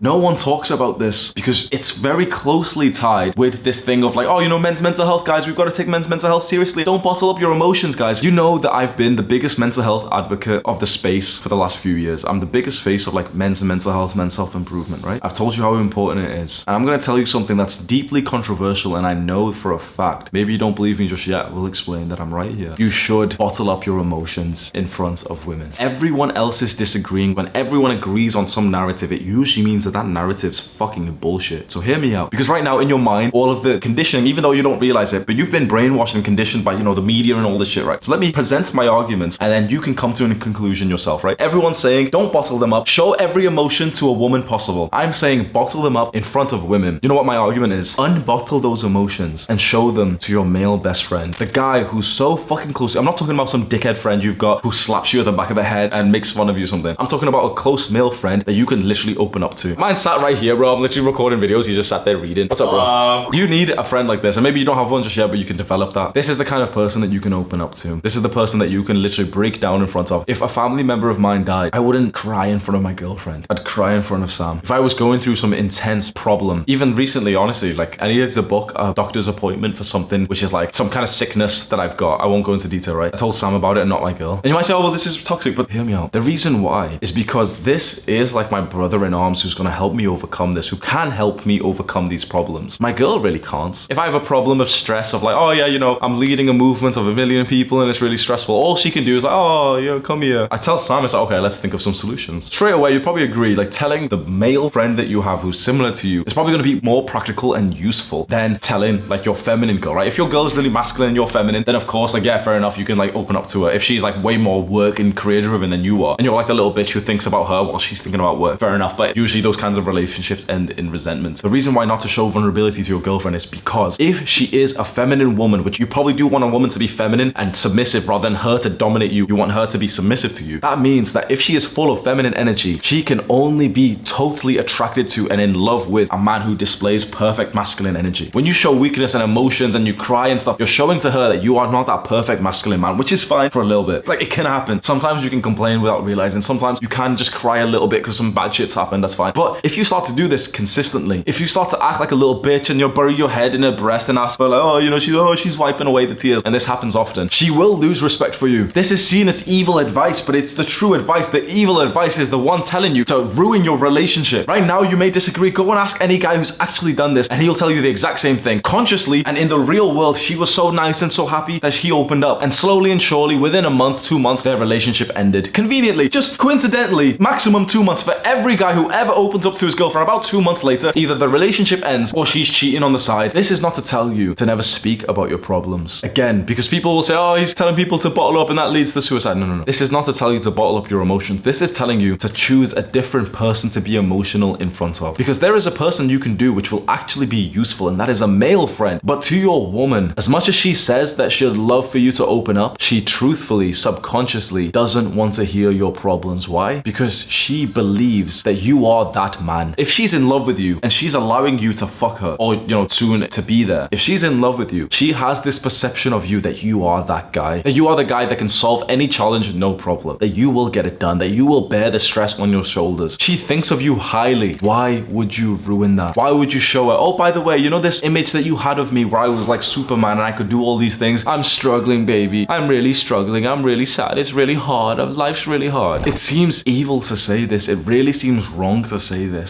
No one talks about this because it's very closely tied with this thing of like, oh, you know, men's mental health, guys, we've got to take men's mental health seriously. Don't bottle up your emotions, guys. You know that I've been the biggest mental health advocate of the space for the last few years. I'm the biggest face of like men's mental health, men's self-improvement, right? I've told you how important it is. And I'm going to tell you something that's deeply controversial, and I know for a fact, maybe you don't believe me just yet, we'll explain that I'm right here. You should bottle up your emotions in front of women. Everyone else is disagreeing. When everyone agrees on some narrative, it usually means that narrative's fucking bullshit. So hear me out. Because right now in your mind, all of the conditioning, even though you don't realize it, but you've been brainwashed and conditioned by, you know, the media and all this shit, right? So let me present my arguments and then you can come to a conclusion yourself, right? Everyone's saying, don't bottle them up. Show every emotion to a woman possible. I'm saying bottle them up in front of women. You know what my argument is? Unbottle those emotions and show them to your male best friend. The guy who's so fucking close. I'm not talking about some dickhead friend you've got who slaps you at the back of the head and makes fun of you or something. I'm talking about a close male friend that you can literally open up to. Mine's sat right here, bro. I'm literally recording videos. He just sat there reading. What's up, bro? You need a friend like this, and maybe you don't have one just yet, but you can develop that. This is the kind of person that you can open up to. This is the person that you can literally break down in front of. If a family member of mine died, I wouldn't cry in front of my girlfriend. I'd cry in front of Sam. If I was going through some intense problem, even recently, honestly, like I needed to book a doctor's appointment for something, which is like some kind of sickness that I've got. I won't go into detail, right? I told Sam about it and not my girl. And you might say, oh, well, this is toxic, but hear me out. The reason why is because this is like my brother in arms who's going to help me overcome this, who can help me overcome these problems. My girl really can't. If I have a problem of stress of like, oh yeah, you know, I'm leading a movement of 1 million people and it's really stressful, all she can do is like, oh, yo, come here. I tell Sam, it's like, okay, let's think of some solutions. Straight away, you'd probably agree, like telling the male friend that you have who's similar to you is probably going to be more practical and useful than telling like your feminine girl, right? If your girl's really masculine and you're feminine, then of course, like, yeah, fair enough, you can like open up to her. If she's like way more work and career driven than you are, and you're like the little bitch who thinks about her while she's thinking about work, fair enough. But usually those kinds of relationships end in resentment. The reason why not to show vulnerability to your girlfriend is because if she is a feminine woman, which you probably do want a woman to be feminine and submissive rather than her to dominate you, you want her to be submissive to you. That means that if she is full of feminine energy, she can only be totally attracted to and in love with a man who displays perfect masculine energy. When you show weakness and emotions and you cry and stuff, you're showing to her that you are not that perfect masculine man, which is fine for a little bit. Like, it can happen. Sometimes you can complain without realizing. Sometimes you can just cry a little bit because some bad shit's happened. That's fine. But if you start to do this consistently, if you start to act like a little bitch and you bury your head in her breast and ask for like, oh, you know, she's wiping away the tears, and this happens often, she will lose respect for you. This is seen as evil advice, but it's the true advice. The evil advice is the one telling you to ruin your relationship. Right now, you may disagree. Go and ask any guy who's actually done this, and he'll tell you the exact same thing. Consciously, and in the real world, she was so nice and so happy that he opened up. And slowly and surely, within a month, 2 months, their relationship ended. Conveniently, just coincidentally, maximum 2 months for every guy who ever opens up to his girlfriend. About 2 months later, either the relationship ends or she's cheating on the side. This is not to tell you to never speak about your problems. Again, because people will say, oh, he's telling people to bottle up and that leads to suicide. No, no, no. This is not to tell you to bottle up your emotions. This is telling you to choose a different person to be emotional in front of. Because there is a person you can do which will actually be useful, and that is a male friend. But to your woman, as much as she says that she'd love for you to open up, she truthfully, subconsciously doesn't want to hear your problems. Why? Because she believes that you are that man. If she's in love with you and she's allowing you to fuck her, or, you know, soon to be there, if she's in love with you, she has this perception of you that you are that guy, that you are the guy that can solve any challenge, no problem, that you will get it done, that you will bear the stress on your shoulders. She thinks of you highly. Why would you ruin that? Why would you show her, oh, by the way, you know this image that you had of me where I was like Superman and I could do all these things? I'm struggling, baby. I'm really struggling. I'm really sad. It's really hard. Life's really hard. It seems evil to say this. It really seems wrong to say this.